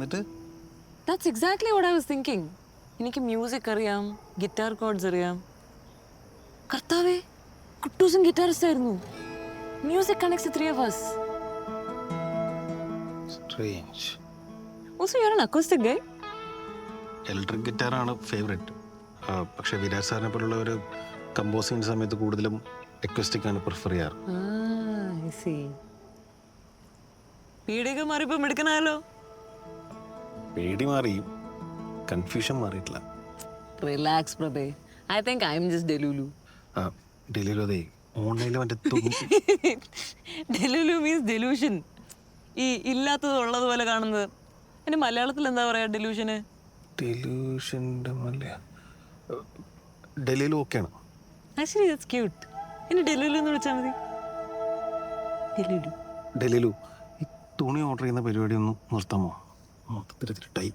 എന്നിട്ട് That's exactly what I was thinking. എനിക്ക് music അറിയാം, ഗിറ്റാർ കോഡ്സ് അറിയാം. കർത്താവേ, കുട്ടൂസും ഗിറ്റാറിസ്റ്റ് ആയിരുന്നു. Music connects the three of us. Strange. Also, you're an acoustic guy. Electric ഗിറ്റാറാണ് ഫേവറേറ്റ്. പക്ഷേ വിരാജ് സാറിനെ പോലുള്ള ഒരു കമ്പോസ് ചെയ്യുന്ന സമയത്ത് കൂടുതലും അക്വസ്റ്റിക് ആണ് പ്രിഫർ ചെയ്യാറ്. I see. പീടിക മാറിയപ്പോ മിടുക്കനായല്ലോ. പേടി മാറി, കൺഫ്യൂഷൻ മാറിയിട്ടില്ല. Relax, Prabhay. I think I'm just Delulu. Delivery അതെ ഓൺലൈനിൽ മറ്റേ Delulu means delusion. ഈ ഇല്ലാത്തത് ഉള്ളതുപോലെ കാണുന്നത്. അതിന് മലയാളത്തിൽ എന്താ പറയാ ഡെലൂഷന്? ഡെലൂഷൻ്റെ ഡെലിയിലും ഓക്കെയാണ്. Actually, that's cute. ഇനി ഡെലുലു എന്ന് വിളിച്ചാൽ മതി. ഡെലുലു. ഡെലിയിലു ഈ തുണി ഓർഡർ ചെയ്യുന്ന പരിപാടി ഒന്ന് നിർത്താമോ? മൊത്തത്തിലിട്ടായി.